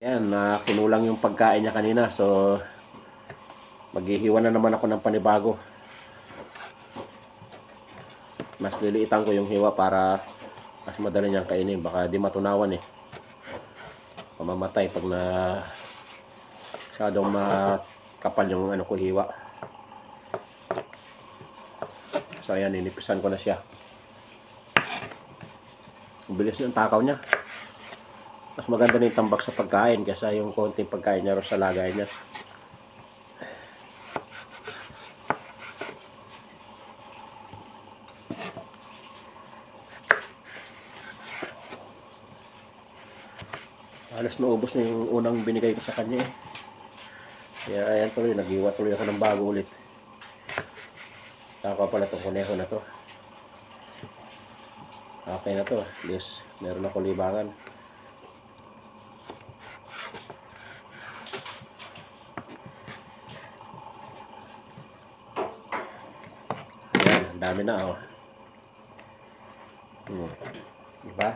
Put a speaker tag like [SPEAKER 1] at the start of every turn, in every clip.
[SPEAKER 1] Yan, kinulang yung pagkain niya kanina. So, maghihiwa na naman ako ng panibago. Mas liliitan ko yung hiwa para mas madali niyang kainin. Baka di matunawan eh. Mamamatay pag na masyadong makapal yung ano ko hiwa. So, ayan, inipisan ko na siya. Ang bilis yung takaw niya. Mas maganda na yung tambak sa pagkain kaysa yung konting pagkain niya ro sa lagay niya. Halos naubos na yung unang binigay ko sa kanya eh. Kaya ayan tuloy, nag-iwa tuloy ako ng bago ulit. Taka pala itong kuneho na to. Okay na to, at least meron ako libangan. Ayan, ang dami na oh. Diba?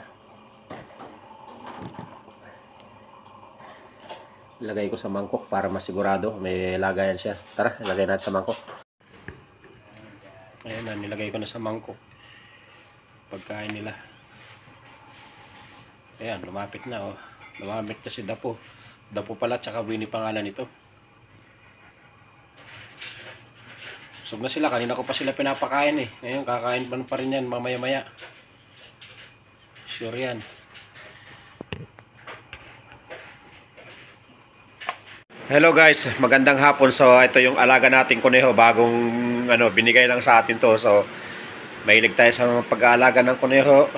[SPEAKER 1] Ilagay ko sa mangkok para masigurado may lagayan siya. Tara, ilagay natin sa mangkok. Ayan na, nilagay ko na sa mangkok pagkain nila. Ayan, lumapit na oh. Lumapit kasi Dapo. Dapo pala, tsaka Winnie pangalan nito. Busog na sila, kanina ko pa sila pinapakain eh. Ngayon, kakain pa rin yan mamaya-maya. Sure yan. Hello guys, magandang hapon. So ito yung alaga nating kuneho, bagong binigay lang sa atin to. So mahilig tayo sa pag-aalaga ng kuneho.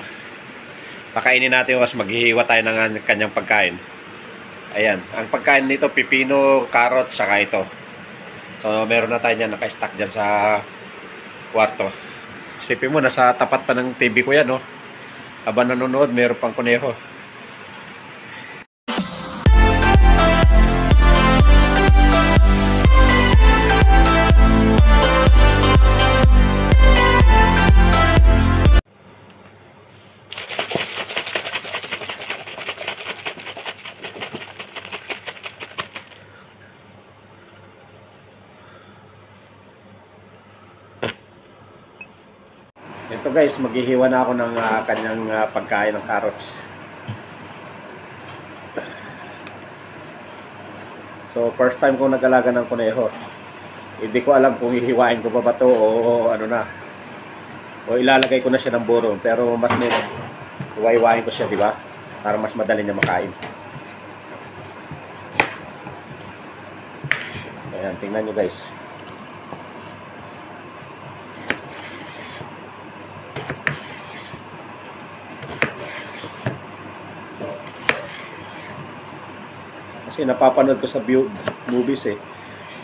[SPEAKER 1] Pakainin natin kasi maghihiwa tayo ng kanyang pagkain. Ayan, ang pagkain nito pipino, carrot, saka ito. So meron na tayo niyan naka-stack diyan sa kwarto. Isipin mo nasa tapat pa ng TV ko yan, no. Habang nanonood, meron pang kuneho. Ito guys, maghihiwa na ako ng kanyang pagkain ng carrots. So first time kong nag-alaga ng kuneho. Hindi ko alam kung hihiwain ko pa ba to o ano na. O ilalagay ko na siya ng burong, pero mas may hiwa-hiwain ko siya, di ba? Para mas madali niya makain. Ayan, tingnan nyo guys. Kasi napapanood ko sa movies eh.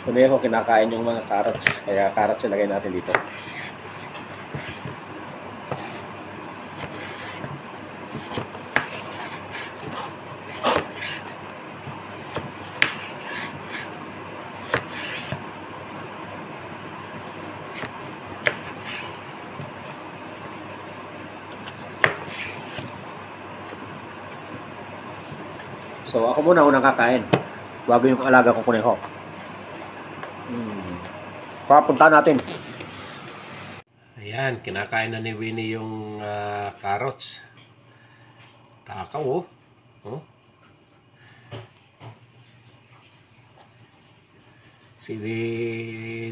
[SPEAKER 1] Kuneho kinakain yung mga carrots. Kaya carrots ilagay natin dito. So ako muna unang kakain bago yung alaga kong kuneho. Papunta natin. Ayan, kinakain na ni Winnie yung carrots. Takaw oh. Oh. Si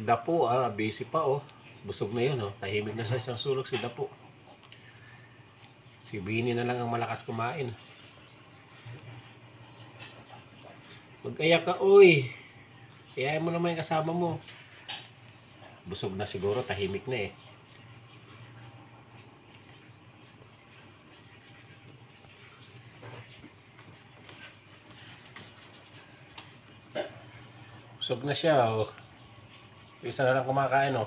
[SPEAKER 1] Dapo busy pa oh. Busog na yun oh. Tahimik na sa isang sulok si Dapo. Si Winnie na lang ang malakas kumain. Mag-aya ka, oy. Iyayin mo naman yung kasama mo. Busog na siguro, tahimik na eh. Busog na siya, oh. Isa na lang kumakain, oh.